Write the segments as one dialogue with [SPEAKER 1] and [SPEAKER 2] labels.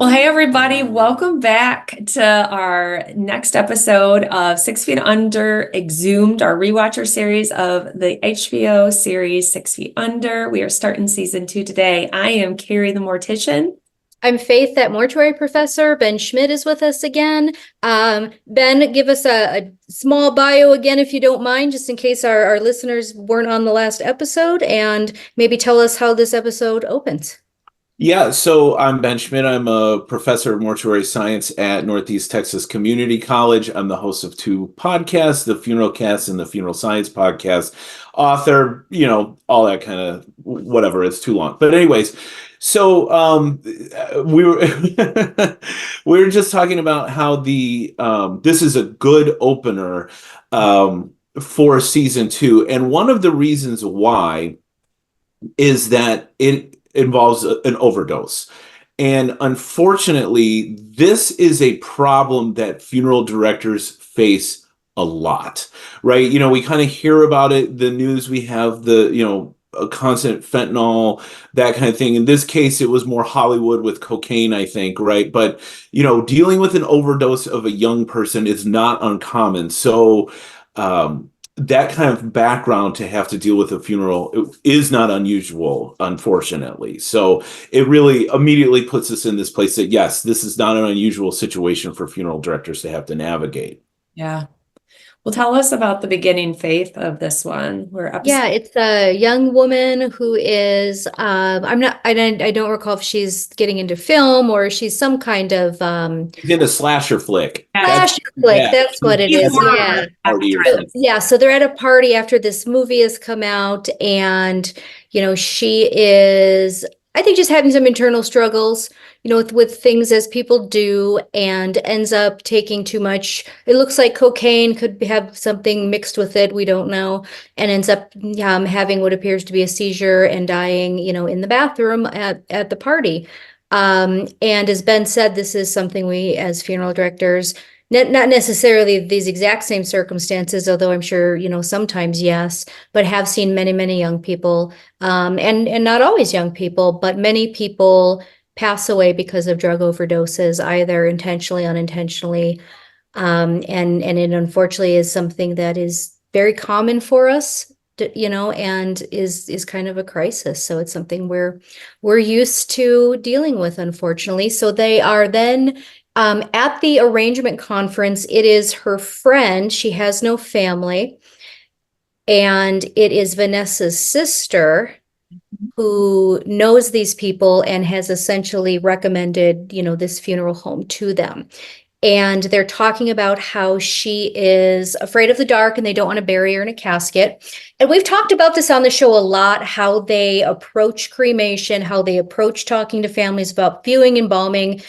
[SPEAKER 1] Well, hey everybody, welcome back to our next episode of 6 Feet Under Exhumed, our rewatcher series of the HBO series 6 Feet Under. We are starting season 2 today. I am Kari the Mortician.
[SPEAKER 2] I'm Faith, that Mortuary professor. Ben Schmidt is with us again. Ben, give us a small bio again, if you don't mind, just in case our listeners weren't on the last episode, and maybe tell us how this episode opens.
[SPEAKER 3] Yeah, so I'm Ben Schmidt. I'm a professor of mortuary science at Northeast Texas Community College. I'm the host of 2 podcasts, the Funeral Cast and the Funeral Science Podcast. Author, all that kind of whatever. It's too long. But anyways, so we were we were just talking about how this is a good opener for season 2, and one of the reasons why is that it involves an overdose. And unfortunately, this is a problem that funeral directors face a lot, right? We kind of hear about it, the news, we have a constant fentanyl, that kind of thing. In this case, it was more Hollywood with cocaine, I think, right? But, dealing with an overdose of a young person is not uncommon. So, that kind of background to have to deal with a funeral is not unusual, unfortunately. So it really immediately puts us in this place that, yes, this is not an unusual situation for funeral directors to have to navigate.
[SPEAKER 1] Yeah. Well, tell us about the beginning, Faith, of this one.
[SPEAKER 2] Yeah, it's a young woman who is, I don't recall if she's getting into film or she's some kind of
[SPEAKER 3] She's in a slasher flick.
[SPEAKER 2] That's what it is. Yeah. So they're at a party after this movie has come out, and she is, I think, just having some internal struggles, with things as people do, and ends up taking too much. It looks like cocaine, could have something mixed with it. We don't know. And ends up having what appears to be a seizure and dying, in the bathroom at the party. And as Ben said, this is something we, as funeral directors, not necessarily these exact same circumstances, although I'm sure, sometimes yes, but have seen many, many young people, and not always young people, but many people pass away because of drug overdoses, either intentionally, unintentionally. And it unfortunately is something that is very common for us, and is kind of a crisis. So it's something we're used to dealing with, unfortunately. So they are then at the arrangement conference. It is her friend. She has no family. And it is Vanessa's sister who knows these people and has essentially recommended, this funeral home to them. And they're talking about how she is afraid of the dark and they don't want to bury her in a casket. And we've talked about this on the show a lot, how they approach cremation, how they approach talking to families about viewing and embalming.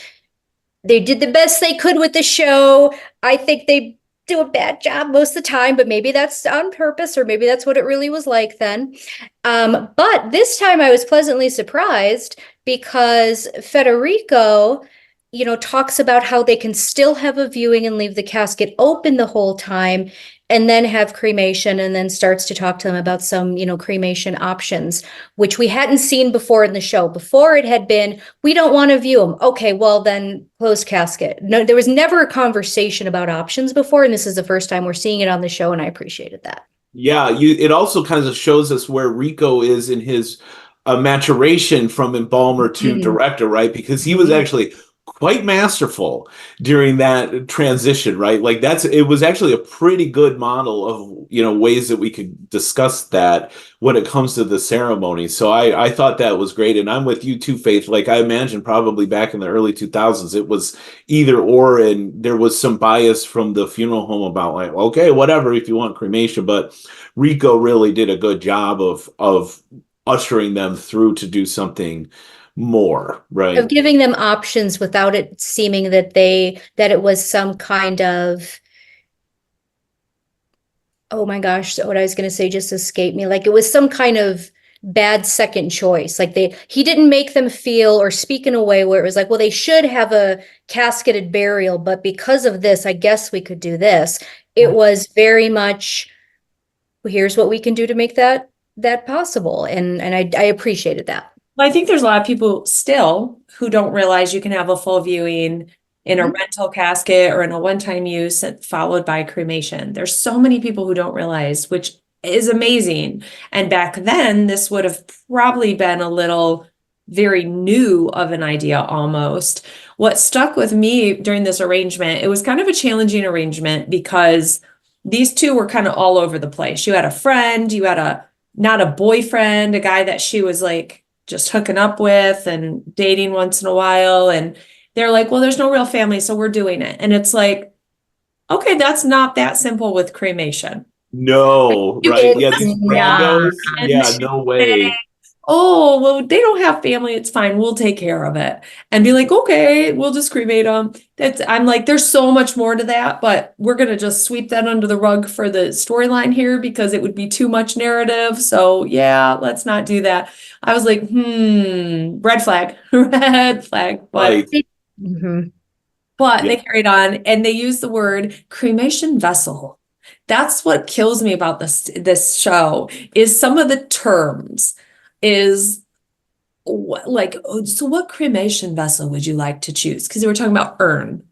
[SPEAKER 2] They did the best they could with the show. I think they do a bad job most of the time, but maybe that's on purpose, or maybe that's what it really was like then. But this time I was pleasantly surprised, because Federico, talks about how they can still have a viewing and leave the casket open the whole time, and then have cremation, and then starts to talk to them about some, cremation options, which we hadn't seen before in the show. Before, it had been, we don't want to view them. Okay, well then closed casket. No, there was never a conversation about options before, and this is the first time we're seeing it on the show, and I appreciated that.
[SPEAKER 3] Yeah, it also kind of shows us where Rico is in his maturation from embalmer to director, right? Because he was actually quite masterful during that transition, right? Like it was actually a pretty good model of, ways that we could discuss that when it comes to the ceremony. So I thought that was great. And I'm with you too, Faith. Like, I imagine probably back in the early 2000s, it was either or, and there was some bias from the funeral home about like, okay, whatever, if you want cremation. But Rico really did a good job of ushering them through to do something more, right?
[SPEAKER 2] Of giving them options without it seeming that it was some kind of, oh my gosh, what I was going to say just escaped me. Like it was some kind of bad second choice. Like he didn't make them feel or speak in a way where it was like, well, they should have a casketed burial, but because of this, I guess we could do this. It was very much, well, here's what we can do to make that possible. And I appreciated that.
[SPEAKER 1] Well, I think there's a lot of people still who don't realize you can have a full viewing in a rental casket or in a one-time use followed by cremation. There's so many people who don't realize, which is amazing. And back then, this would have probably been a little very new of an idea almost. What stuck with me during this arrangement, it was kind of a challenging arrangement because these two were kind of all over the place. You had a friend, you had not a boyfriend, a guy that she was like just hooking up with and dating once in a while. And they're like, well, there's no real family, so we're doing it. And it's like, okay, that's not that simple with cremation.
[SPEAKER 3] No, right? Yeah, these randos. Yeah, no way.
[SPEAKER 1] Oh, well, they don't have family. It's fine. We'll take care of it. And be like, okay, we'll just cremate them. I'm like, there's so much more to that, but we're going to just sweep that under the rug for the storyline here because it would be too much narrative. So yeah, let's not do that. I was like, red flag, red flag. But, but they carried on and they used the word cremation vessel. That's what kills me about this show is some of the terms is like, so what cremation vessel would you like to choose? Because they were talking about urn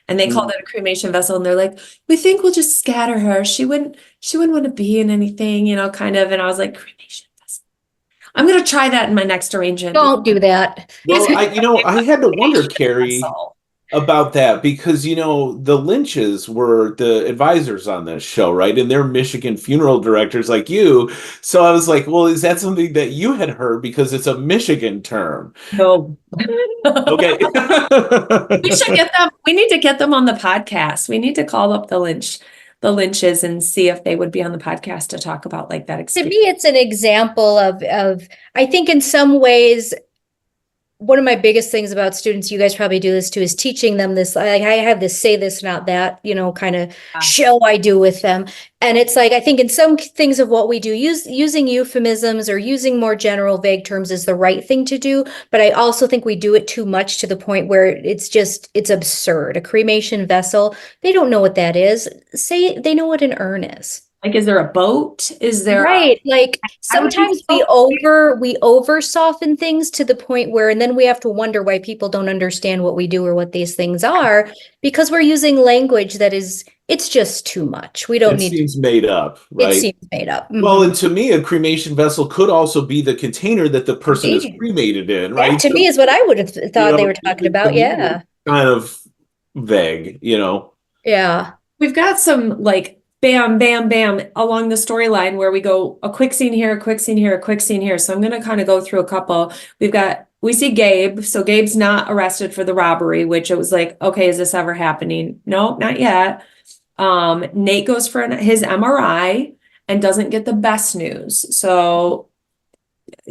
[SPEAKER 1] and they called it a cremation vessel. And they're like, we think we'll just scatter her. She wouldn't want to be in anything, kind of. And I was like, cremation vessel. I'm going to try that in my next arrangement.
[SPEAKER 2] Don't do that.
[SPEAKER 3] Well, I had to wonder, Kari, about that because the Lynches were the advisors on this show, right? And they're Michigan funeral directors like you. So I was like, well, is that something that you had heard because it's a Michigan term?
[SPEAKER 1] No.
[SPEAKER 3] Okay.
[SPEAKER 1] We should get them. We need to get them on the podcast. We need to call up the Lynches and see if they would be on the podcast to talk about like that experience.
[SPEAKER 2] To me, it's an example of I think in some ways, one of my biggest things about students, you guys probably do this too, is teaching them this. Like I have this say this, not that, kind of show I do with them. And it's like, I think in some things of what we do, using euphemisms or using more general vague terms is the right thing to do. But I also think we do it too much to the point where it's absurd. A cremation vessel, they don't know what that is. Say they know what an urn is.
[SPEAKER 1] Like, is there a boat? Is there
[SPEAKER 2] right? Like sometimes we over soften things to the point where, and then we have to wonder why people don't understand what we do or what these things are, because we're using language that it's just too much. We don't need.
[SPEAKER 3] It seems made up, right?
[SPEAKER 2] It seems made up.
[SPEAKER 3] Well, and to me, a cremation vessel could also be the container that the person is cremated in, right?
[SPEAKER 2] That to me is what I would have thought they were talking about. Yeah.
[SPEAKER 3] Kind of vague,
[SPEAKER 2] Yeah.
[SPEAKER 1] We've got some like bam, bam, bam along the storyline where we go a quick scene here, a quick scene here, a quick scene here. So I'm going to kind of go through a couple. We see Gabe. So Gabe's not arrested for the robbery, which it was like, okay, is this ever happening? No, not yet. Nate goes for his MRI and doesn't get the best news. So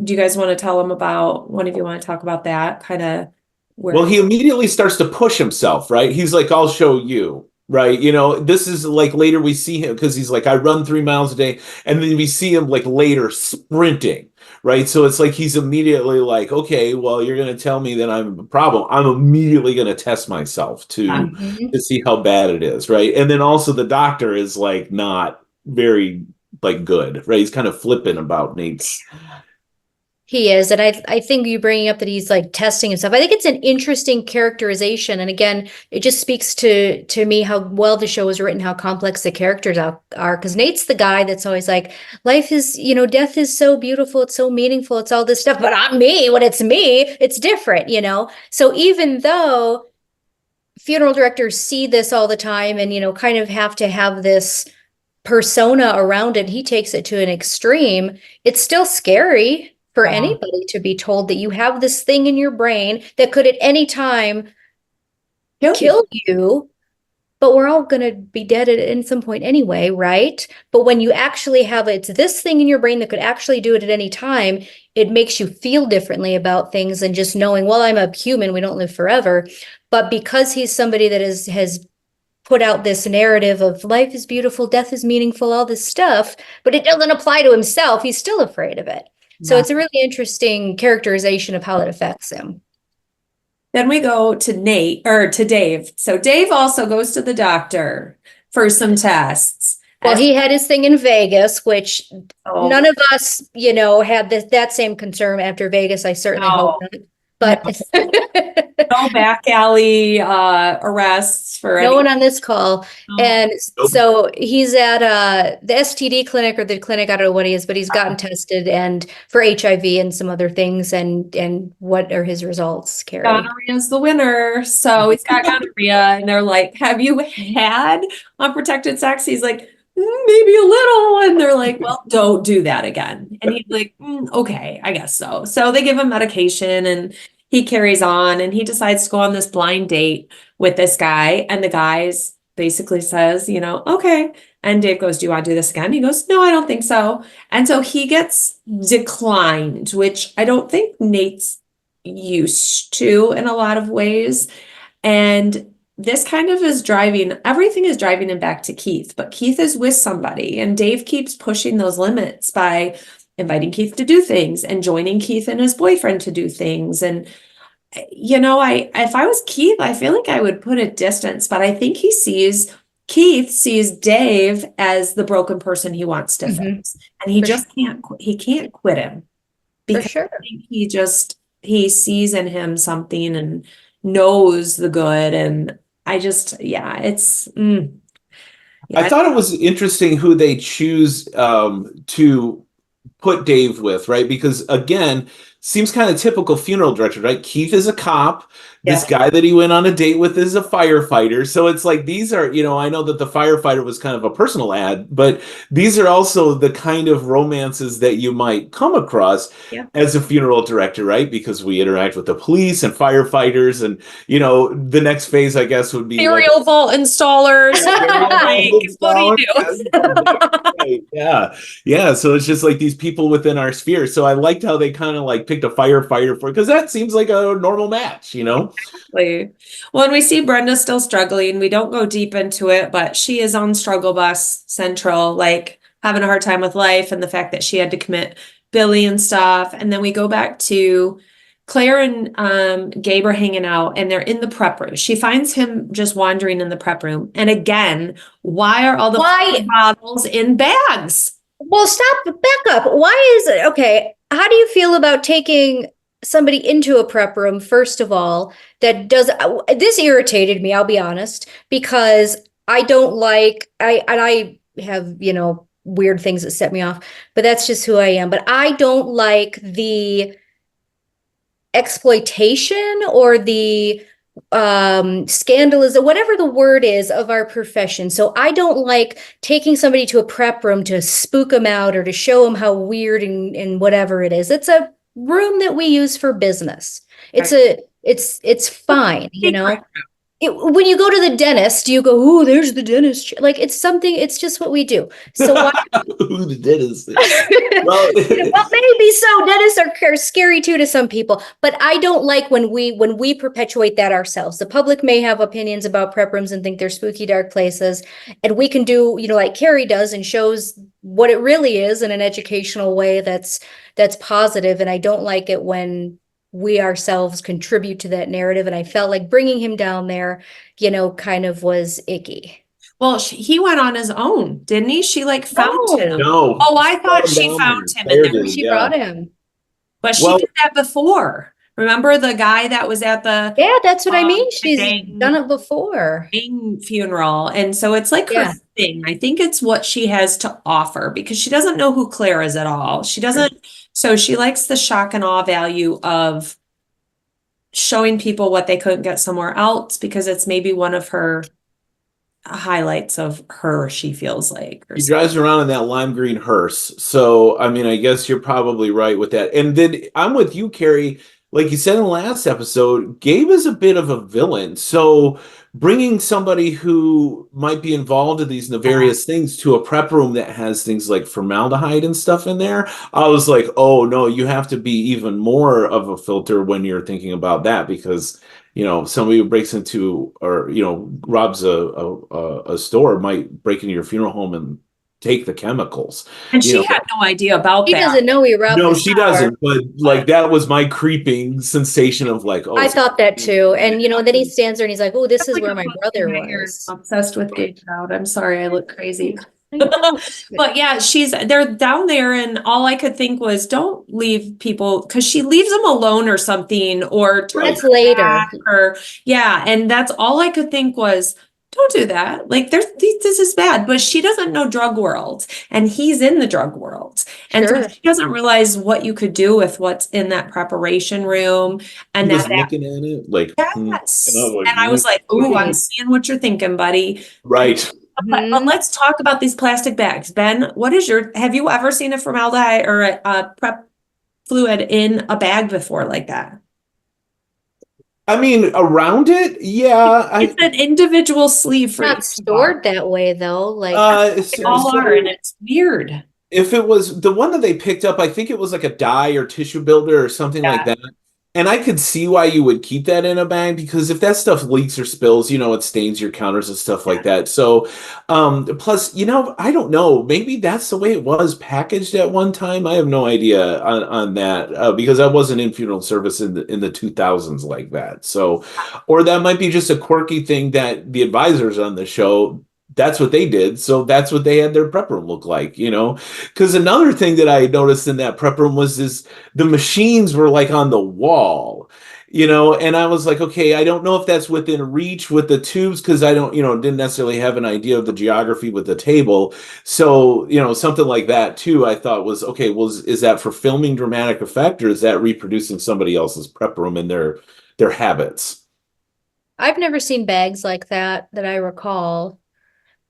[SPEAKER 1] do you guys want to tell him about, one of you want to talk about that kind of?
[SPEAKER 3] Well, he immediately starts to push himself, right? He's like, I'll show you. Right. This is like later we see him because he's like, I run 3 miles a day. And then we see him like later sprinting. Right. So it's like he's immediately like, OK, well, you're going to tell me that I'm a problem. I'm immediately going to test myself to see how bad it is. Right. And then also the doctor is like not very like good. Right. He's kind of flippant about Nate's.
[SPEAKER 2] He is. And I think you bringing up that he's like testing himself. I think it's an interesting characterization. And again, it just speaks to me how well the show is written, how complex the characters are. Because Nate's the guy that's always like, life is, death is so beautiful. It's so meaningful. It's all this stuff. But not me. When it's me, it's different, So even though funeral directors see this all the time and, kind of have to have this persona around it, he takes it to an extreme. It's still scary for anybody to be told that you have this thing in your brain that could at any time kill you, but we're all going to be dead at some point anyway, right? But when you actually have it's this thing in your brain that could actually do it at any time, it makes you feel differently about things than just knowing, well, I'm a human, we don't live forever. But because he's somebody that has put out this narrative of life is beautiful, death is meaningful, all this stuff, but it doesn't apply to himself, he's still afraid of it. So it's a really interesting characterization of how it affects him.
[SPEAKER 1] Then we go to to Dave. So Dave also goes to the doctor for some tests.
[SPEAKER 2] Well, he had his thing in Vegas, which none of us, had that same concern after Vegas. I certainly hope not. But
[SPEAKER 1] no back alley arrests for
[SPEAKER 2] no one on this call. And so he's at the STD clinic or the clinic, I don't know what he is, but he's gotten tested and for HIV and some other things. And what are his results, Kari?
[SPEAKER 1] Gonorrhea is the winner. So he's got gonorrhea, and they're like, "Have you had unprotected sex?" He's like, maybe a little. And they're like, "Well, don't do that again." And he's like, "Okay, I guess so." So they give him medication, and he carries on, and he decides to go on this blind date with this guy. And the guy's basically says, "Okay." And Dave goes, "Do you want to do this again?" He goes, "No, I don't think so." And so he gets declined, which I don't think Nate's used to in a lot of ways. And this kind of everything is driving him back to Keith, but Keith is with somebody, and Dave keeps pushing those limits by inviting Keith to do things and joining Keith and his boyfriend to do things. And, if I was Keith, I feel like I would put a distance, but I think Keith sees Dave as the broken person he wants to fix. And he can't quit him because I think he sees in him something and knows the good. And I thought
[SPEAKER 3] it was interesting who they choose to put Dave with, right? Because again, seems kind of typical funeral director, right? Keith is a cop. This guy that he went on a date with is a firefighter. So it's like, these are, I know that the firefighter was kind of a personal ad, but these are also the kind of romances that you might come across as a funeral director, right? Because we interact with the police and firefighters, and, the next phase, I guess, would be
[SPEAKER 1] cereal vault installers. What do you do?
[SPEAKER 3] Yeah. So it's just like these people within our sphere. So I liked how they kind of like picked a firefighter because that seems like a normal match,
[SPEAKER 1] Exactly. Well, and we see Brenda still struggling. We don't go deep into it, but she is on struggle bus central, like having a hard time with life and the fact that she had to commit Billy and stuff. And then we go back to Claire and Gabe are hanging out, and they're in the prep room. She finds him just wandering in the prep room. And again, why are all the bottles in bags?
[SPEAKER 2] Well, stop, back up. Why is it? Okay. How do you feel about taking somebody into a prep room, first of all, this irritated me, I'll be honest, because I don't like, I have, weird things that set me off, but that's just who I am. But I don't like the exploitation or the scandalism, whatever the word is, of our profession. So I don't like taking somebody to a prep room to spook them out or to show them how weird and whatever it is. It's a room that we use for business. It's fine, when you go to the dentist, you go, "Ooh, there's the dentist." Like it's just what we do. So why
[SPEAKER 3] Ooh, the dentist.
[SPEAKER 2] well, maybe so. Dentists are scary too to some people, but I don't like when we perpetuate that ourselves. The public may have opinions about prep rooms and think they're spooky, dark places, and we can do, like Kari does, and shows what it really is in an educational way that's positive. And I don't like it when we ourselves contribute to that narrative. And I felt like bringing him down there, kind of was icky.
[SPEAKER 1] Well, he went on his own, didn't he? She found him.
[SPEAKER 3] No.
[SPEAKER 1] Oh, I thought she found him in there.
[SPEAKER 2] She brought him.
[SPEAKER 1] But she did that before. Remember the guy that was at the...
[SPEAKER 2] Yeah, that's what I mean. She's done it before.
[SPEAKER 1] Funeral. And so it's like her thing. I think it's what she has to offer, because she doesn't know who Claire is at all. She doesn't... So she likes the shock and awe value of showing people what they couldn't get somewhere else, because it's maybe one of her highlights of her, she feels like.
[SPEAKER 3] He drives around in that lime green hearse. So, I mean, I guess you're probably right with that. And then I'm with you, Kari. Like you said in the last episode, Gabe is a bit of a villain. So bringing somebody who might be involved in these nefarious things to a prep room that has things like formaldehyde and stuff in there, I was like, oh no, you have to be even more of a filter when you're thinking about that, because somebody who breaks into or robs a store might break into your funeral home and take the chemicals.
[SPEAKER 1] And she had no idea about that.
[SPEAKER 2] She doesn't know he robbed.
[SPEAKER 3] No, she doesn't. But that was my creeping sensation of oh.
[SPEAKER 2] I thought that too. And then he stands there and he's like, "Oh, this is where my brother was."
[SPEAKER 1] Obsessed with Gabe Trout. I'm sorry, I look crazy. But yeah, they're down there, and all I could think was, don't leave people, because she leaves them alone or something, or turns
[SPEAKER 2] That's later.
[SPEAKER 1] back, or yeah, and that's all I could think was, don't do that. Like, this is bad. But she doesn't know drug world, and he's in the drug world, and so
[SPEAKER 2] Sure.
[SPEAKER 1] she doesn't realize what you could do with what's in that preparation room, and
[SPEAKER 3] He was
[SPEAKER 1] that
[SPEAKER 3] looking at it like,
[SPEAKER 1] yes,
[SPEAKER 3] and
[SPEAKER 1] and I was like, "Ooh, I'm seeing what you're thinking, buddy."
[SPEAKER 3] right.
[SPEAKER 1] But let's talk about these plastic bags. Ben, have you ever seen a formaldehyde or a prep fluid in a bag before like that?
[SPEAKER 3] I mean, around it, yeah.
[SPEAKER 1] It's an individual sleeve for
[SPEAKER 2] Not
[SPEAKER 1] each
[SPEAKER 2] stored that way though. Like
[SPEAKER 1] they all are, and it's weird.
[SPEAKER 3] If it was the one that they picked up, I think it was like a dye or tissue builder or something like that. And I could see why you would keep that in a bag, because if that stuff leaks or spills, it stains your counters and stuff like that. So, plus, I don't know, maybe that's the way it was packaged at one time. I have no idea on that, because I wasn't in funeral service in the 2000s like that. So, or that might be just a quirky thing that the advisors on the show, that's what they did. So that's what they had their prep room look like, because another thing that I noticed in that prep room was the machines were like on the wall, and I was like, okay, I don't know if that's within reach with the tubes, because I don't, didn't necessarily have an idea of the geography with the table. So, something like that too, I thought was, okay, well, is that for filming dramatic effect, or is that reproducing somebody else's prep room and their habits?
[SPEAKER 2] I've never seen bags like that I recall.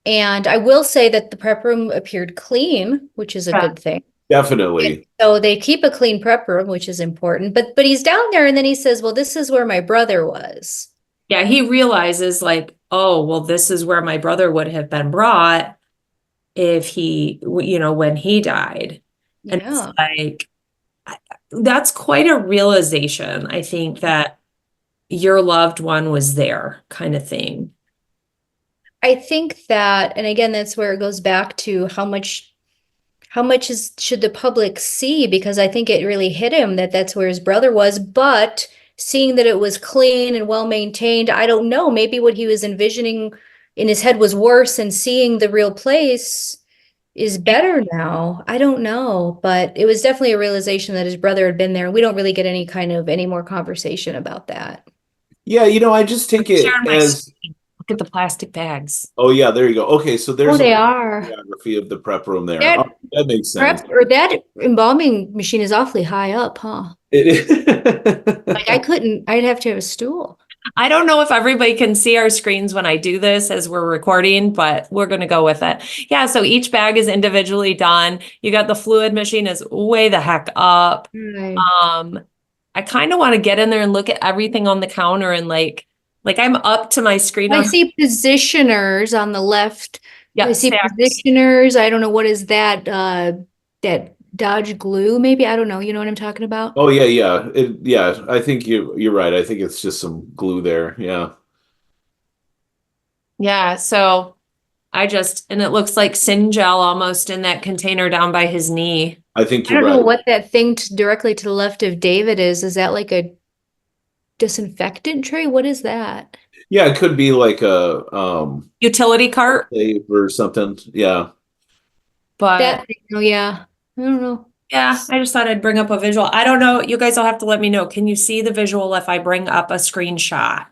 [SPEAKER 2] And I will say that the prep room appeared clean, which is a good thing.
[SPEAKER 3] Definitely.
[SPEAKER 2] So they keep a clean prep room, which is important. But he's down there, and then he says, well, this is where my brother was.
[SPEAKER 1] Yeah, he realizes like, oh, well, this is where my brother would have been brought if he, when he died. And it's like, that's quite a realization, I think, that your loved one was there, kind of thing.
[SPEAKER 2] I think that, and again, that's where it goes back to how much should the public see, because I think it really hit him that that's where his brother was. But seeing that it was clean and well maintained, I don't know, maybe what he was envisioning in his head was worse, and seeing the real place is better now. I don't know, but it was definitely a realization that his brother had been there. We don't really get any more conversation about that.
[SPEAKER 3] Yeah, I just take it as
[SPEAKER 1] screen. Look at the plastic bags.
[SPEAKER 3] Oh yeah, there you go. Okay, so there's
[SPEAKER 2] they are
[SPEAKER 3] geography of the prep room there.
[SPEAKER 2] That,
[SPEAKER 3] that makes sense.
[SPEAKER 2] That embalming machine is awfully high up, huh?
[SPEAKER 3] It is.
[SPEAKER 2] Like I'd have to have a stool.
[SPEAKER 1] I don't know if everybody can see our screens when I do this as we're recording, but we're going to go with it. Yeah, so each bag is individually done. You got the fluid machine is way the heck up.
[SPEAKER 2] Right.
[SPEAKER 1] I kind of want to get in there and look at everything on the counter, and like I'm up to my screen.
[SPEAKER 2] I see positioners on the left.
[SPEAKER 1] Yeah,
[SPEAKER 2] I see positioners. I don't know, what is that? That Dodge glue, maybe? I don't know. You know what I'm talking about?
[SPEAKER 3] Oh yeah. Yeah. I think you're right. I think it's just some glue there. Yeah.
[SPEAKER 1] Yeah. So and it looks like Syngel almost in that container down by his knee.
[SPEAKER 3] I think
[SPEAKER 2] I don't know what that thing directly to the left of David is. Is that like a disinfectant tray? What is that?
[SPEAKER 3] Yeah, it could be like a
[SPEAKER 1] utility cart
[SPEAKER 3] or something. Yeah.
[SPEAKER 1] But
[SPEAKER 2] yeah. I don't know.
[SPEAKER 1] Yeah, I just thought I'd bring up a visual. I don't know. You guys will have to let me know. Can you see the visual if I bring up a screenshot?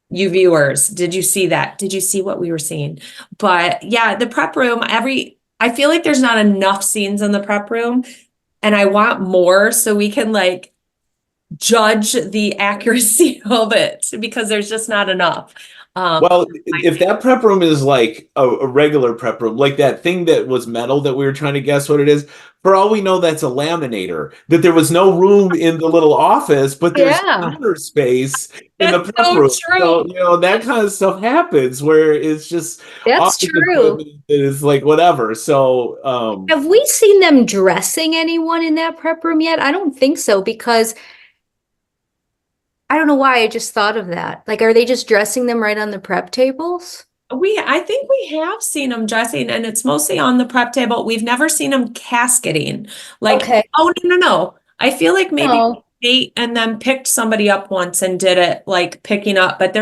[SPEAKER 1] You viewers, did you see that? Did you see what we were seeing? But yeah, the prep room, I feel like there's not enough scenes in the prep room, and I want more so we can like judge the accuracy of it, because there's just not enough.
[SPEAKER 3] Well, if that prep room is like a regular prep room, like that thing that was metal that we were trying to guess what it is, for all we know, that's a laminator, that there was no room in the little office, but there's counter space in the prep room.
[SPEAKER 1] True.
[SPEAKER 3] So, that kind of stuff happens where it's just
[SPEAKER 2] that's true.
[SPEAKER 3] It's like whatever. So
[SPEAKER 2] have we seen them dressing anyone in that prep room yet? I don't think so, because I don't know why I just thought of that. Like, are they just dressing them right on the prep tables?
[SPEAKER 1] I think we have seen them dressing, and it's mostly on the prep table. We've never seen them casketing. Like, oh, no. I feel like maybe Nate and them picked somebody up once and did it like picking up, but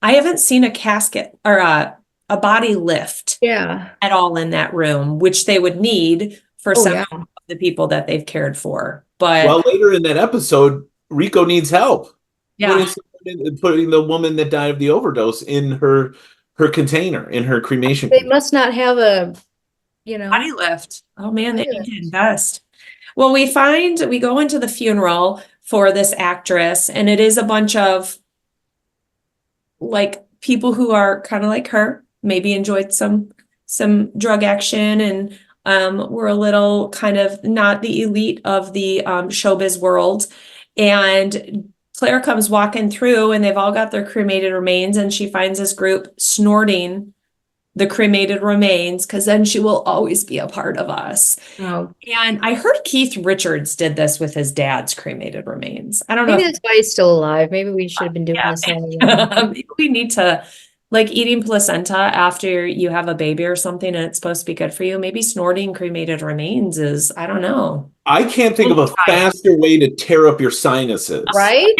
[SPEAKER 1] I haven't seen a casket or a body lift at all in that room, which they would need for some of the people that they've cared for. But
[SPEAKER 3] well, later in that episode, Rico needs help.
[SPEAKER 1] Yeah.
[SPEAKER 3] Putting the woman that died of the overdose in her container, in her cremation.
[SPEAKER 2] They must not have a,
[SPEAKER 1] body lift. Oh man, they need to invest. Well, we go into the funeral for this actress, and it is a bunch of like people who are kind of like her, maybe enjoyed some drug action, and were a little kind of not the elite of the showbiz world. And Claire comes walking through, and they've all got their cremated remains, and she finds this group snorting the cremated remains, because then she will always be a part of us.
[SPEAKER 2] Oh.
[SPEAKER 1] And I heard Keith Richards did this with his dad's cremated remains. I don't know.
[SPEAKER 2] Maybe that's why he's still alive. Maybe we should have been doing this all along.
[SPEAKER 1] Maybe we need to, like, eating placenta after you have a baby or something, and it's supposed to be good for you. Maybe snorting cremated remains is, I don't know.
[SPEAKER 3] I can't think of a faster way to tear up your sinuses.
[SPEAKER 2] Right?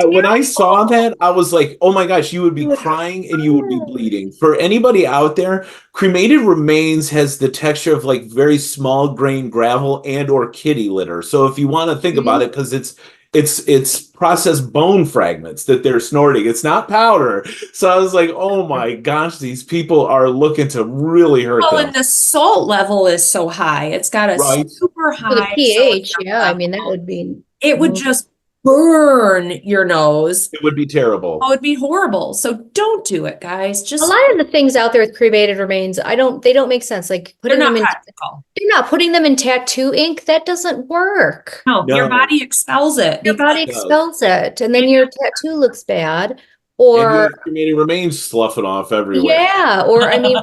[SPEAKER 3] When I saw that, I was like, oh my gosh, you would be crying and you would be bleeding. For anybody out there, cremated remains has the texture of like very small grain gravel and or kitty litter. So if you want to think about it, because it's processed bone fragments that they're snorting. It's not powder. So I was like, oh my gosh, these people are looking to really hurt them.
[SPEAKER 1] And the salt level is so high. It's got a super high.
[SPEAKER 2] For the pH, I mean, that would be.
[SPEAKER 1] It would just burn your nose.
[SPEAKER 3] It would be terrible.
[SPEAKER 1] Oh, it'd be horrible. So don't do it, guys. Just
[SPEAKER 2] a lot of the things out there with cremated remains, they don't make sense. Like putting them in, they're not putting them in tattoo ink. That doesn't work.
[SPEAKER 1] No, your body expels it.
[SPEAKER 2] Your body expels it, and then your tattoo looks bad. Or
[SPEAKER 3] and your cremated remains sloughing off everywhere.
[SPEAKER 2] Yeah, or I mean,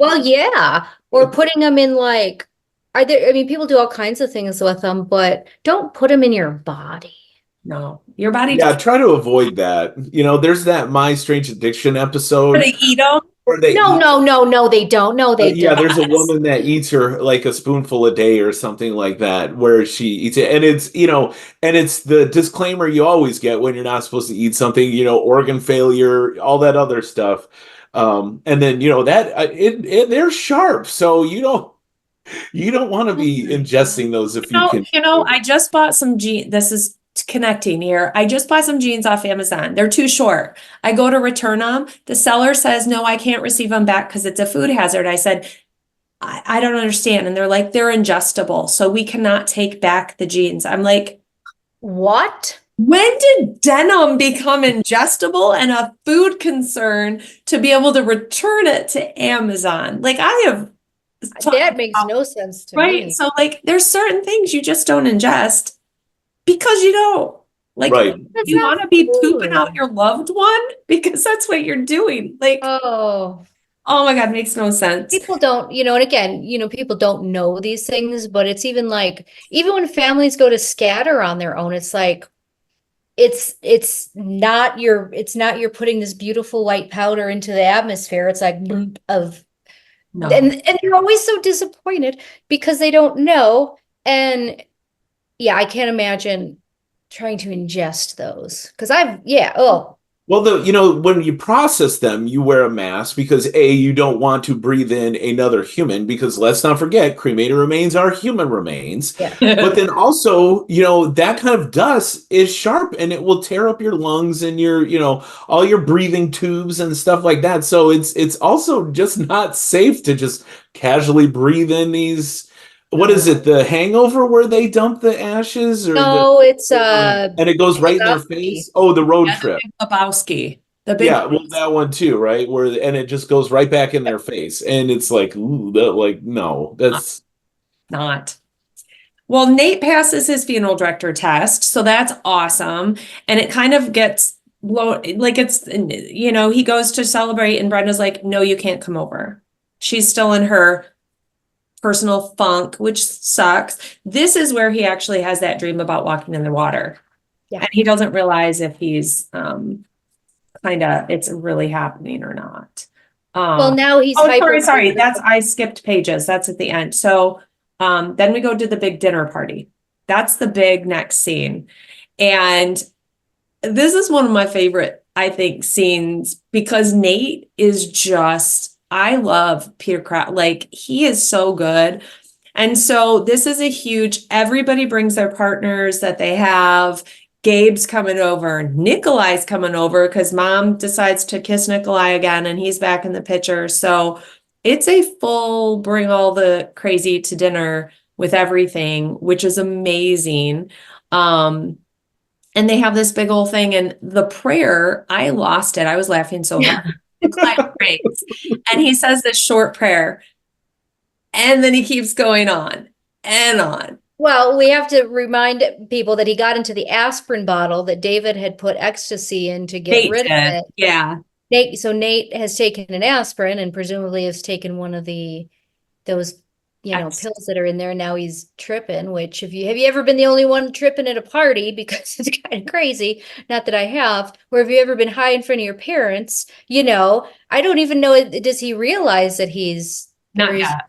[SPEAKER 2] or putting them in like, people do all kinds of things with them, but don't put them in your body.
[SPEAKER 1] No, your body.
[SPEAKER 3] Yeah, try to avoid that. There's that My Strange Addiction episode.
[SPEAKER 1] Where they eat them?
[SPEAKER 2] No, they don't. No, they don't.
[SPEAKER 3] Yeah, there's a woman that eats her like a spoonful a day or something like that, where she eats it. And it's, and it's the disclaimer you always get when you're not supposed to eat something, organ failure, all that other stuff. And then, they're sharp. So you don't want to be ingesting those if you can.
[SPEAKER 1] I just bought some jeans. This is connecting here. I just bought some jeans off Amazon. They're too short. I go to return them. The seller says, no, I can't receive them back because it's a food hazard. I said, I don't understand. And they're like, they're ingestible, so we cannot take back the jeans. I'm like,
[SPEAKER 2] what?
[SPEAKER 1] When did denim become ingestible and a food concern to be able to return it to Amazon? Like,
[SPEAKER 2] that makes no sense to me.
[SPEAKER 1] Right. So like, there's certain things you just don't ingest. Because you don't you want to be pooping out your loved one because that's what you're doing. Like, oh my God, makes no sense.
[SPEAKER 2] People don't, and again, people don't know these things, but it's even when families go to scatter on their own, it's like, it's not you're putting this beautiful white powder into the atmosphere. It's like and you're always so disappointed because they don't know. And yeah, I can't imagine trying to ingest those because Well,
[SPEAKER 3] when you process them, you wear a mask because you don't want to breathe in another human, because let's not forget, cremated remains are human remains.
[SPEAKER 2] Yeah.
[SPEAKER 3] But then also, that kind of dust is sharp and it will tear up your lungs and your, all your breathing tubes and stuff like that. So it's also just not safe to just casually breathe in these. What is it? The Hangover where they dump the ashes?
[SPEAKER 2] It's
[SPEAKER 3] and it goes right in their face. Oh, the road trip.
[SPEAKER 1] Lebowski.
[SPEAKER 3] That one too, right? And it just goes right back in their face, and it's like, no, that's
[SPEAKER 1] not. Well, Nate passes his funeral director test, so that's awesome, and it kind of gets low. Like it's, he goes to celebrate, and Brenda's like, "No, you can't come over." She's still in her personal funk, which sucks. This is where he actually has that dream about walking in the water. Yeah. And he doesn't realize if he's it's really happening or not.
[SPEAKER 2] Well, now he's
[SPEAKER 1] sorry. I skipped pages. That's at the end. So then we go to the big dinner party. That's the big next scene. And this is one of my favorite, I think, scenes because Nate is just I love Peter Kraut. Like, he is so good. And so this is a huge, everybody brings their partners that they have. Gabe's coming over. Nikolai's coming over because mom decides to kiss Nikolai again and he's back in the picture. So it's a full bring all the crazy to dinner with everything, which is amazing. And they have this big old thing, and the prayer, I lost it. I was laughing so hard. Nikolai prays, and he says this short prayer, and then he keeps going on and on.
[SPEAKER 2] Well, we have to remind people that he got into the aspirin bottle that David had put ecstasy in to get rid of it.
[SPEAKER 1] Yeah.
[SPEAKER 2] Nate has taken an aspirin and presumably has taken one of those pills that are in there. Now he's tripping, which have you ever been the only one tripping at a party? Because it's kind of crazy. Not that I have. Or have you ever been high in front of your parents? I don't even know. Does he realize that he's
[SPEAKER 1] not yet?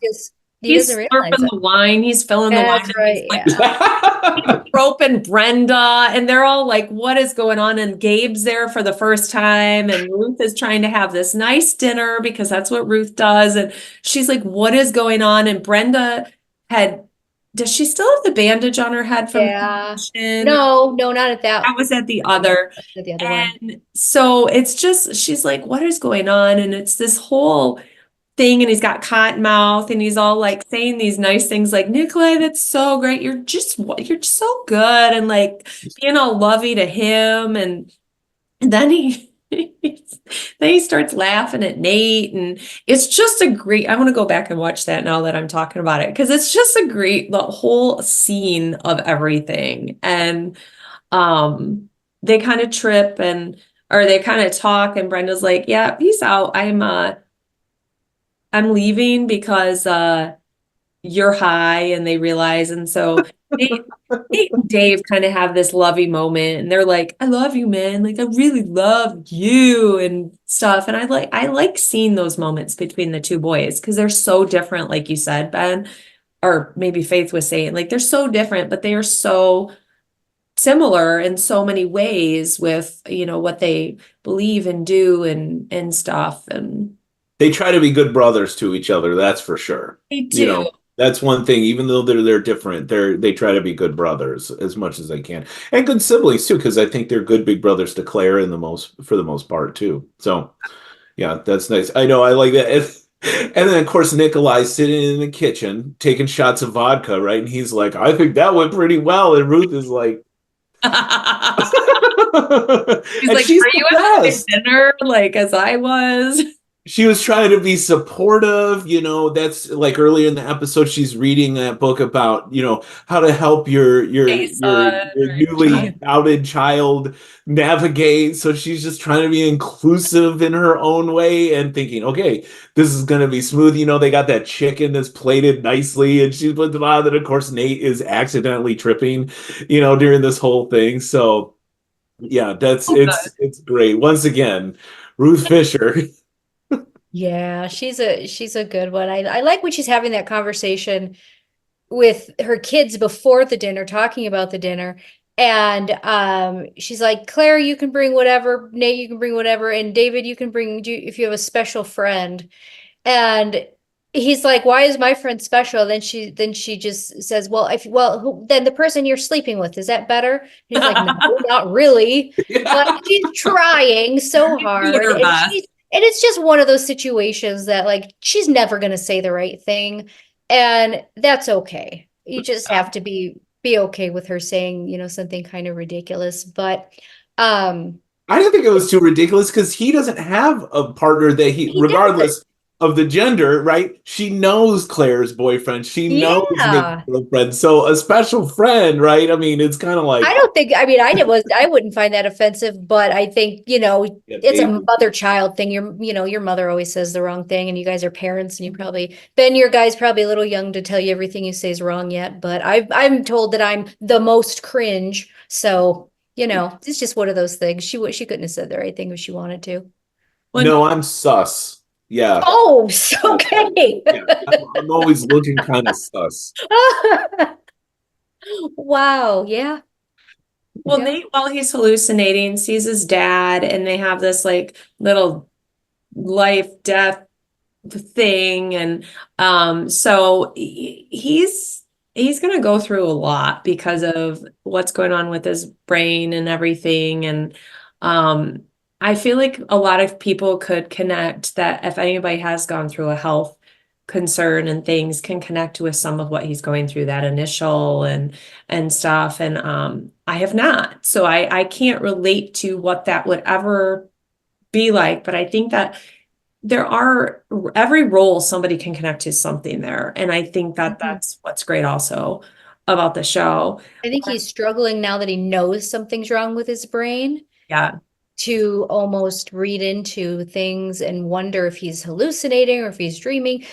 [SPEAKER 2] He's
[SPEAKER 1] slurping the wine. He's filling the wine.
[SPEAKER 2] That's right.
[SPEAKER 1] He's roping Brenda, and they're all like, "What is going on?" And Gabe's there for the first time, and Ruth is trying to have this nice dinner because that's what Ruth does. And she's like, "What is going on?" And Brenda does she still have the bandage on her head from
[SPEAKER 2] the concussion? No, not at that.
[SPEAKER 1] That was at the other.
[SPEAKER 2] At the other one.
[SPEAKER 1] So it's just, she's like, "What is going on?" And it's this whole thing, and he's got cotton mouth, and he's all like saying these nice things like, "Nikolai, that's so great. You're just so good," and like being all lovey to him. And then he starts laughing at Nate, and it's just a great, I want to go back and watch that now that I'm talking about it, because it's just a great, the whole scene of everything. And they kind of trip or they kind of talk, and Brenda's like, "Yeah, peace out. I'm leaving because you're high," and they realize. And so Nate and Dave kind of have this lovey moment, and they're like, "I love you, man. Like, I really love you," and stuff. And I like seeing those moments between the two boys because they're so different, like you said, Ben, or maybe Faith was saying, like, they're so different, but they are so similar in so many ways with, what they believe and do and stuff. And
[SPEAKER 3] they try to be good brothers to each other, that's for sure.
[SPEAKER 1] They do.
[SPEAKER 3] That's one thing. Even though they're different, they try to be good brothers as much as they can, and good siblings too, because I think they're good big brothers to Claire for the most part too. So, yeah, that's nice. I know, I like that. And then of course Nikolai's sitting in the kitchen taking shots of vodka, right? And he's like, "I think that went pretty well," and Ruth is like.
[SPEAKER 1] He's like, "Were you at dinner like as I was?"
[SPEAKER 3] She was trying to be supportive, that's like earlier in the episode, she's reading that book about, how to help your newly outed child navigate. So she's just trying to be inclusive in her own way and thinking, okay, this is going to be smooth. They got that chicken that's plated nicely and she puts it on. That of course, Nate is accidentally tripping, during this whole thing. So yeah, it's great. Once again, Ruth Fisher.
[SPEAKER 2] Yeah, she's a good one. I like when she's having that conversation with her kids before the dinner, talking about the dinner. And she's like, "Claire, you can bring whatever. Nate, you can bring whatever. And David, you can bring if you have a special friend." And he's like, "Why is my friend special?" Then she just says, then the person you're sleeping with, is that better?" And he's like, "No, not really." But she's trying so hard. And it's just one of those situations that like, she's never going to say the right thing. And that's okay. You just have to be okay with her saying, something kind of ridiculous. But
[SPEAKER 3] I didn't think it was too ridiculous because he doesn't have a partner that regardless of the gender, right? She knows Claire's boyfriend. She knows Nick's girlfriend. So a special friend, right? I mean, it's kind of like,
[SPEAKER 2] I wouldn't find that offensive, but I think, it's a mother-child thing. Your mother always says the wrong thing, and you guys are parents, and your guy's probably a little young to tell you everything you say is wrong yet, but I'm told that I'm the most cringe. So, it's just one of those things. She couldn't have said the right thing if she wanted to.
[SPEAKER 3] No, I'm sus. Yeah.
[SPEAKER 2] Oh, okay.
[SPEAKER 3] Yeah, I'm always looking kind of sus.
[SPEAKER 2] Wow. Yeah.
[SPEAKER 1] Well, Nate, while he's hallucinating, sees his dad, and they have this like little life death thing. And so he's going to go through a lot because of what's going on with his brain and everything. And I feel like a lot of people could connect, that if anybody has gone through a health concern and things, can connect with some of what he's going through, that initial and stuff. And I have not, so I can't relate to what that would ever be like. But I think that there are, every role somebody can connect to something there. And I think that that's what's great also about the show.
[SPEAKER 2] I think he's struggling now that he knows something's wrong with his brain.
[SPEAKER 1] Yeah.
[SPEAKER 2] To almost read into things and wonder if he's hallucinating or if he's dreaming.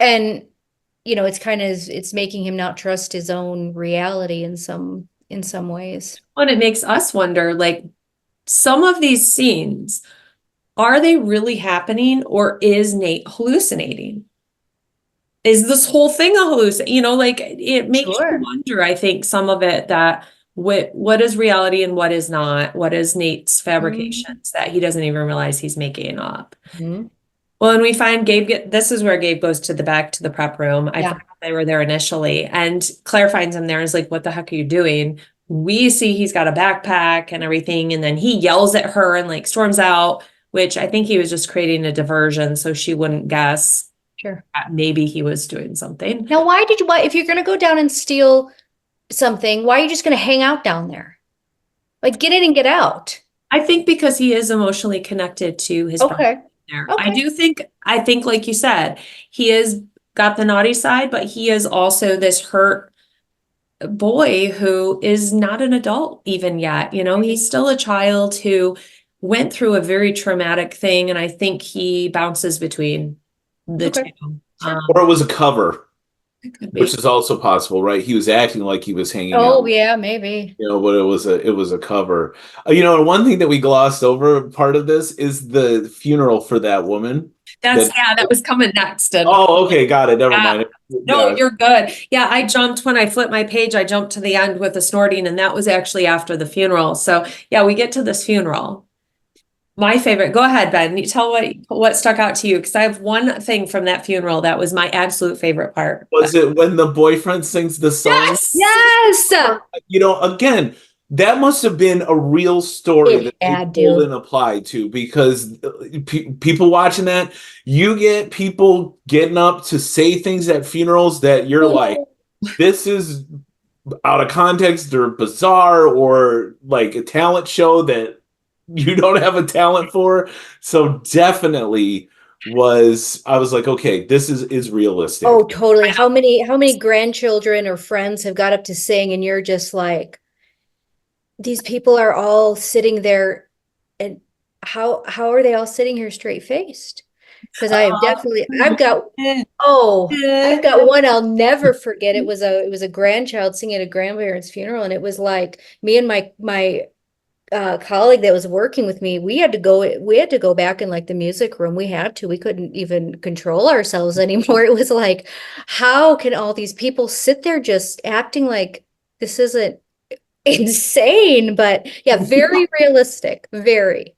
[SPEAKER 2] And, it's making him not trust his own reality in some ways.
[SPEAKER 1] And it makes us wonder, like, some of these scenes, are they really happening, or is Nate hallucinating? Is this whole thing a hallucination? Like, it makes you wonder, I think, some of it, that what is reality and what is not, what is Nate's fabrications that he doesn't even realize he's making up. Well, and we find Gabe, this is where Gabe goes back to the prep room. I forgot they were there initially, and Claire finds him there and is like, what the heck are you doing? We see he's got a backpack and everything, and then he yells at her and like storms out, which I think he was just creating a diversion so she wouldn't guess.
[SPEAKER 2] Sure.
[SPEAKER 1] Maybe he was doing something.
[SPEAKER 2] Now, why, if you're going to go down and steal something, why are you just going to hang out down there? Like, get in and get out.
[SPEAKER 1] I think because he is emotionally connected to his
[SPEAKER 2] okay.
[SPEAKER 1] There. Okay. I think, like you said, he has got the naughty side, but he is also this hurt boy who is not an adult even yet. He's still a child who went through a very traumatic thing. And I think he bounces between the two.
[SPEAKER 3] Or it was a cover. Which is also possible, right? He was acting like he was hanging out.
[SPEAKER 2] Oh, yeah, maybe.
[SPEAKER 3] But it was a cover. One thing that we glossed over, part of this, is the funeral for that woman.
[SPEAKER 1] That was coming next.
[SPEAKER 3] Okay, got it. Never mind.
[SPEAKER 1] No, you're good. Yeah, I jumped when I flipped my page. I jumped to the end with the snorting, and that was actually after the funeral. So yeah, we get to this funeral. My favorite. Go ahead, Ben. You tell what stuck out to you, because I have one thing from that funeral that was my absolute favorite part.
[SPEAKER 3] Was it when the boyfriend sings the song?
[SPEAKER 2] Yes.
[SPEAKER 3] Again, that must have been a real story that people didn't apply to, because people watching that, you get people getting up to say things at funerals that you're like, this is out of context or bizarre, or like a talent show that you don't have a talent for. So definitely I was like, okay, this is realistic.
[SPEAKER 2] Oh, totally. How many grandchildren or friends have got up to sing, and you're just like, these people are all sitting there, and how are they all sitting here straight faced? Because I've got one I'll never forget. It was a grandchild singing at a grandparent's funeral, and it was like me and my colleague that was working with me, we had to go back in like the music room. We couldn't even control ourselves anymore. It was like, how can all these people sit there just acting like this isn't insane? But yeah, very realistic. Very.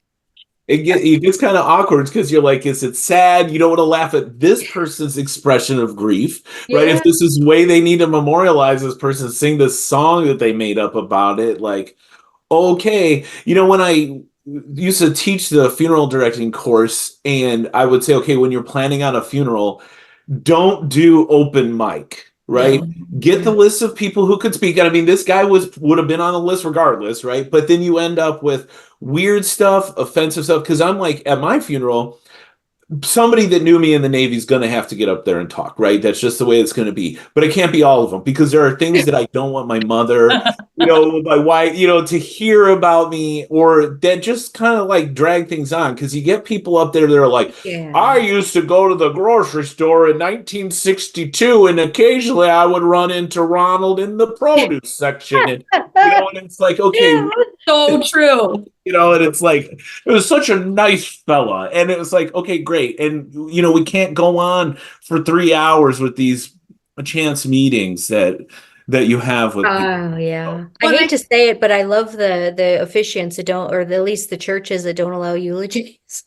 [SPEAKER 3] It gets kind of awkward, because you're like, is it sad? You don't want to laugh at this person's expression of grief, right? If this is the way they need to memorialize this person, sing this song that they made up about it, like, okay. When I used to teach the funeral directing course, and I would say, okay, when you're planning on a funeral, don't do open mic, right? Get the list of people who could speak. I mean, this guy would have been on the list regardless, right? But then you end up with weird stuff, offensive stuff. Because I'm like, at my funeral, somebody that knew me in the Navy is going to have to get up there and talk, right? That's just the way it's going to be. But it can't be all of them, because there are things that I don't want my mother, my wife, to hear about me, or that just kind of like drag things on. Because you get people up there that are like, I used to go to the grocery store in 1962, and occasionally I would run into Ronald in the produce section. And, and it's like, okay.
[SPEAKER 1] So true.
[SPEAKER 3] And it's like, it was such a nice fella. And it was like, okay, great. And, we can't go on for 3 hours with these chance meetings that you have with people.
[SPEAKER 2] Oh, yeah. I hate to say it, but I love the officiants that don't, or at least the churches that don't allow eulogies.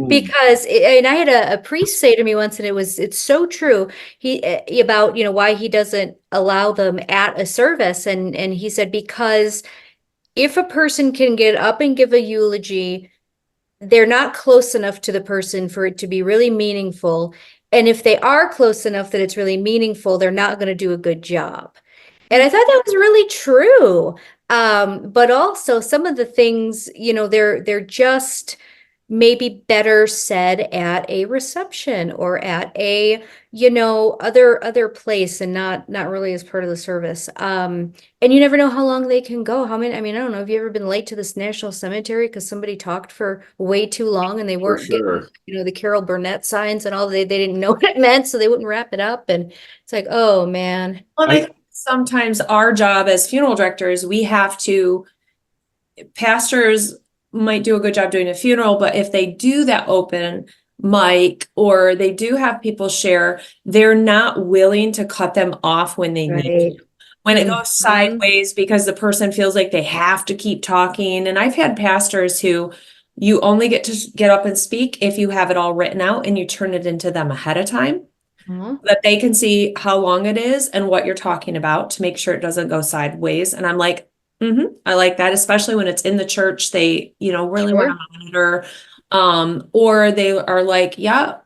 [SPEAKER 2] Because and I had a priest say to me once, and it's so true. He about why he doesn't allow them at a service, and he said because if a person can get up and give a eulogy, they're not close enough to the person for it to be really meaningful. And if they are close enough that it's really meaningful, they're not going to do a good job. And I thought that was really true. But also some of the things, they're just maybe better said at a reception or at a, other place, and not really as part of the service. And you never know how long they can go. How many, I don't know. Have you ever been late to this national cemetery because somebody talked for way too long and they weren't getting, the Carol Burnett signs and all, they didn't know what it meant, so they wouldn't wrap it up. And it's like, oh man.
[SPEAKER 1] Well, I think sometimes our job as funeral directors, pastors might do a good job doing a funeral, but if they do that open mic or they do have people share, they're not willing to cut them off when they need to. When it goes sideways because the person feels like they have to keep talking. And I've had pastors who you only get to get up and speak if you have it all written out and you turn it into them ahead of time. That they can see how long it is and what you're talking about to make sure it doesn't go sideways. And I'm like, I like that, especially when it's in the church. They, really want to monitor. Or they are like, yeah,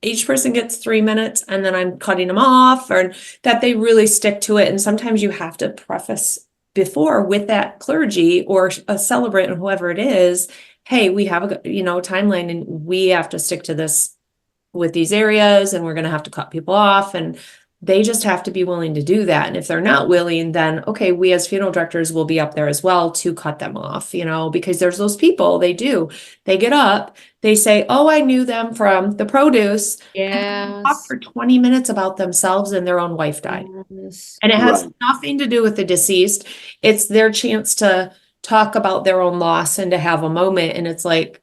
[SPEAKER 1] each person gets 3 minutes and then I'm cutting them off, or that they really stick to it. And sometimes you have to preface before with that clergy or a celebrant or whoever it is, hey, we have a timeline and we have to stick to this with these areas and we're going to have to cut people off, and they just have to be willing to do that. And if they're not willing, then okay, we as funeral directors will be up there as well to cut them off, because there's those people, they get up, they say, oh, I knew them from the produce.
[SPEAKER 2] Yeah.
[SPEAKER 1] Talk for 20 minutes about themselves and their own wife died.
[SPEAKER 2] Yes.
[SPEAKER 1] And it has nothing to do with the deceased. It's their chance to talk about their own loss and to have a moment. And it's like,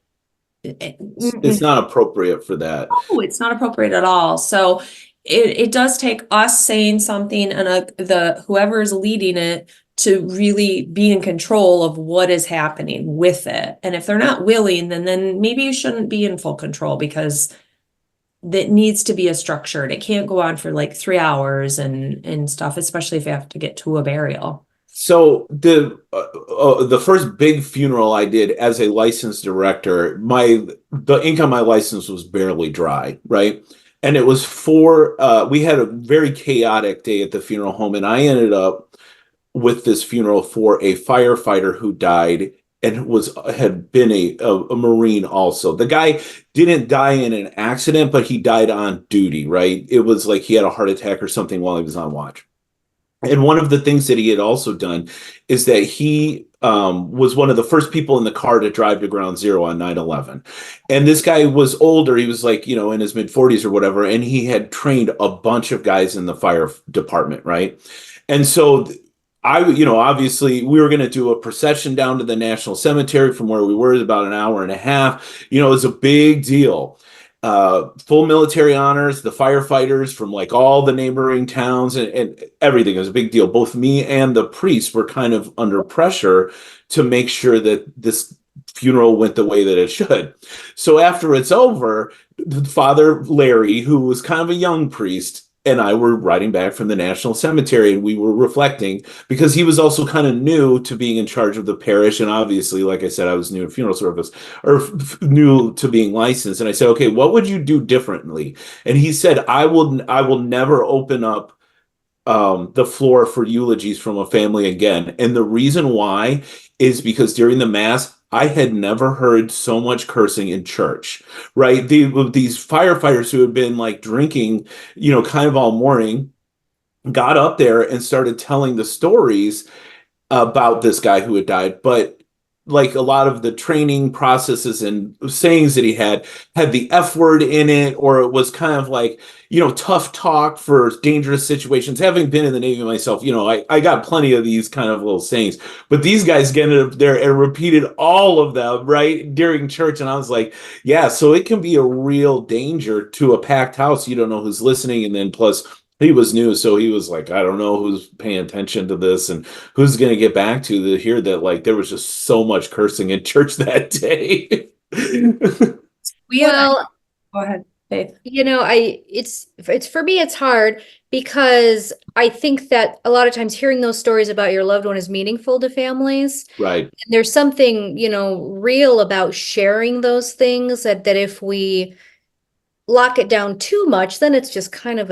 [SPEAKER 3] it's not appropriate for that.
[SPEAKER 1] Oh, it's not appropriate at all. So it does take us saying something and whoever is leading it to really be in control of what is happening with it. And if they're not willing, then maybe you shouldn't be in full control, because that needs to be a structured. It can't go on for like 3 hours and stuff, especially if you have to get to a burial.
[SPEAKER 3] So the first big funeral I did as a licensed director, the ink on my license was barely dry, right? And it was we had a very chaotic day at the funeral home, and I ended up with this funeral for a firefighter who died and had been a Marine also. The guy didn't die in an accident, but he died on duty, right? It was like he had a heart attack or something while he was on watch. And one of the things that he had also done is that he was one of the first people in the car to drive to Ground Zero on 9/11. And this guy was older. He was like, in his mid-40s or whatever. And he had trained a bunch of guys in the fire department, right? And so obviously we were going to do a procession down to the National Cemetery from where we were. It was about an hour and a half. It was a big deal. Full military honors, the firefighters from like all the neighboring towns and everything. It was a big deal. Both me and the priest were kind of under pressure to make sure that this funeral went the way that it should. So after it's over, Father Larry, who was kind of a young priest, and I were riding back from the National Cemetery, and we were reflecting, because he was also kind of new to being in charge of the parish. And obviously, like I said, I was new to funeral service, or new to being licensed. And I said, okay, what would you do differently? And he said, I will never open up the floor for eulogies from a family again. And the reason why is because during the Mass, I had never heard so much cursing in church, right? These firefighters who had been like drinking, kind of all morning, got up there and started telling the stories about this guy who had died. But like a lot of the training processes and sayings that he had the F word in it, or it was kind of like, tough talk for dangerous situations. Having been in the Navy myself, I got plenty of these kind of little sayings, but these guys get up there and repeated all of them right during church. And I was like, yeah, so it can be a real danger to a packed house. You don't know who's listening. And then plus he was new, so he was like, I don't know who's paying attention to this and who's going to get back to hear that like there was just so much cursing in church that day.
[SPEAKER 2] Well,
[SPEAKER 1] Go ahead, Faith.
[SPEAKER 2] it's for me, it's hard because I think that a lot of times hearing those stories about your loved one is meaningful to families.
[SPEAKER 3] Right.
[SPEAKER 2] And there's something, real about sharing those things that if we lock it down too much, then it's just kind of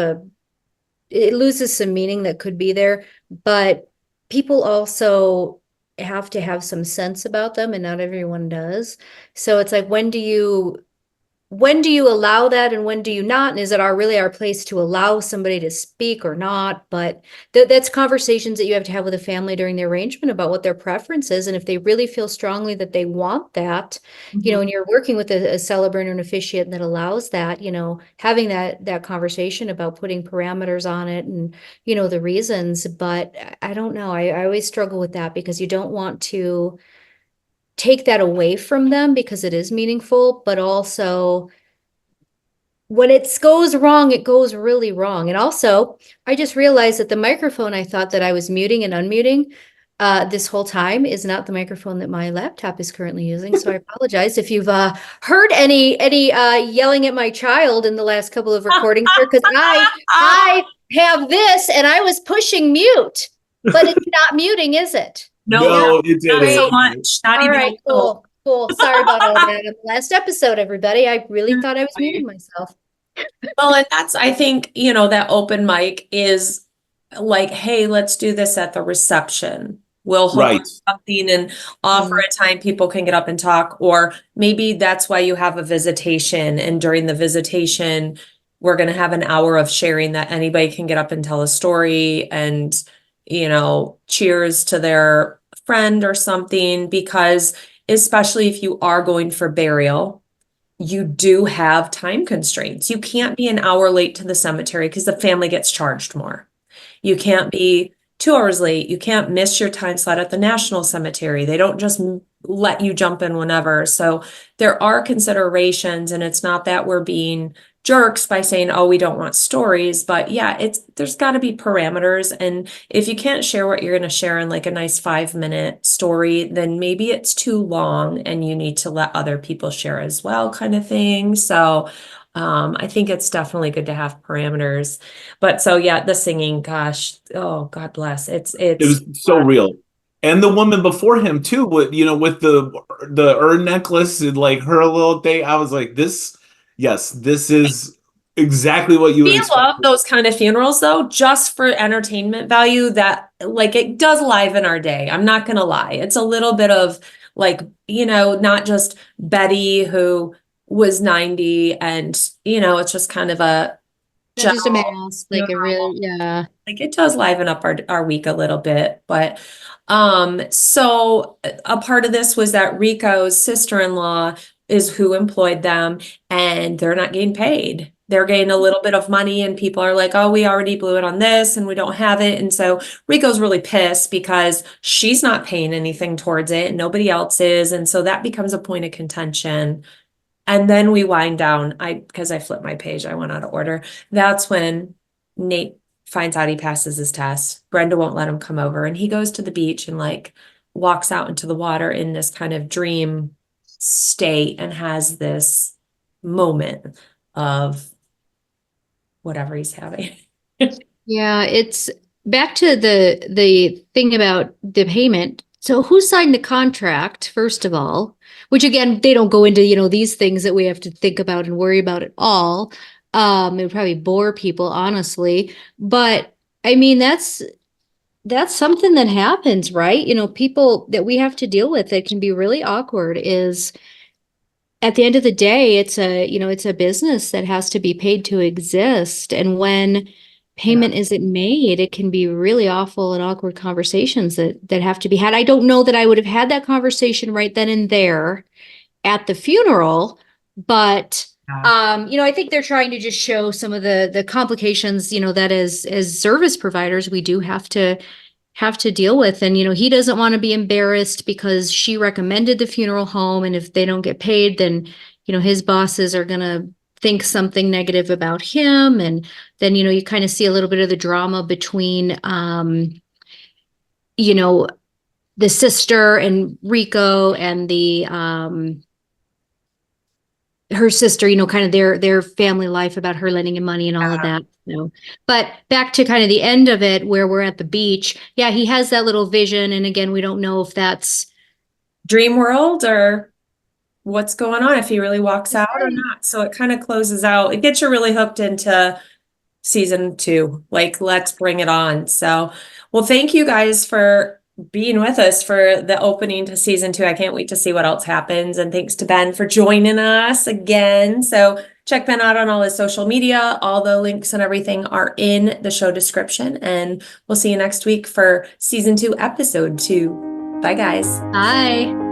[SPEAKER 2] it loses some meaning that could be there. But people also have to have some sense about them, and not everyone does. So it's like, when do you allow that and when do you not? And is it really our place to allow somebody to speak or not? But that's conversations that you have to have with a family during the arrangement about what their preference is. And if they really feel strongly that they want that, and you're working with a celebrant or an officiant that allows that, having that conversation about putting parameters on it and, the reasons. But I don't know. I always struggle with that because you don't want to take that away from them because it is meaningful, but also when it goes wrong, it goes really wrong. And also, I just realized that the microphone I thought that I was muting and unmuting this whole time is not the microphone that my laptop is currently using. So I apologize if you've heard any yelling at my child in the last couple of recordings here, because I have this and I was pushing mute, but it's not muting, is it?
[SPEAKER 3] No, it didn't.
[SPEAKER 1] Not so much. Not
[SPEAKER 2] All
[SPEAKER 1] even
[SPEAKER 2] right, cool. Sorry about all that. In the last episode, everybody, I really thought I was muting myself.
[SPEAKER 1] Well, and that's, I think, that open mic is like, hey, let's do this at the reception. We'll hold something and offer a time people can get up and talk. Or maybe that's why you have a visitation. And during the visitation, we're going to have an hour of sharing that anybody can get up and tell a story and, cheers to their friend or something. Because especially if you are going for burial, you do have time constraints. You can't be an hour late to the cemetery because the family gets charged more. You can't be 2 hours late. You can't miss your time slot at the National Cemetery. They don't just let you jump in whenever. So there are considerations, and it's not that we're being jerks by saying, oh, we don't want stories, but yeah, there's got to be parameters. And if you can't share what you're going to share in like a nice 5-minute story, then maybe it's too long and you need to let other people share as well, kind of thing. So I think it's definitely good to have parameters. But so yeah, the singing, gosh, oh God bless. It
[SPEAKER 3] was so real. And the woman before him too, with the urn necklace and like her little thing. I was like, this is exactly what you would expect.
[SPEAKER 1] We love those kind of funerals though, just for entertainment value, that like it does liven our day. I'm not gonna lie. It's a little bit of like, not just Betty who was 90 and it's just kind of
[SPEAKER 2] just a mask, like a real, yeah.
[SPEAKER 1] Like it does liven up our week a little bit. But so a part of this was that Rico's sister-in-law is who employed them, and they're not getting paid. They're getting a little bit of money, and people are like, oh, we already blew it on this and we don't have it. And so Rico's really pissed because she's not paying anything towards it and nobody else is. And so that becomes a point of contention. And then we wind down, because I flipped my page, I went out of order. That's when Nate finds out he passes his test. Brenda won't let him come over, and he goes to the beach and like walks out into the water in this kind of dream state and has this moment of whatever he's having.
[SPEAKER 2] Yeah, it's back to the thing about the payment. So who signed the contract, first of all? Which again, they don't go into, these things that we have to think about and worry about at all. It would probably bore people, honestly. But I mean, that's something that happens, right? People that we have to deal with that can be really awkward is at the end of the day, it's a business that has to be paid to exist. And when payment isn't made, it can be really awful and awkward conversations that have to be had. I don't know that I would have had that conversation right then and there at the funeral, but I think they're trying to just show some of the complications, that as service providers, we do have to deal with. And, he doesn't want to be embarrassed because she recommended the funeral home. And if they don't get paid, then, his bosses are going to think something negative about him. And then, you kind of see a little bit of the drama between, the sister and Rico and the her sister, kind of their family life, about her lending him money and all of that. But back to kind of the end of it, where we're at the beach. Yeah, he has that little vision. And again, we don't know if that's
[SPEAKER 1] dream world or what's going on, if he really walks out or not. So it kind of closes out. It gets you really hooked into season 2. Like, let's bring it on. So, well, thank you guys for being with us for the opening to season 2. I can't wait to see what else happens. And thanks to Ben for joining us again. So check Ben out on all his social media. All the links and everything are in the show description. And we'll see you next week for season 2, episode 2. Bye, guys.
[SPEAKER 2] Bye.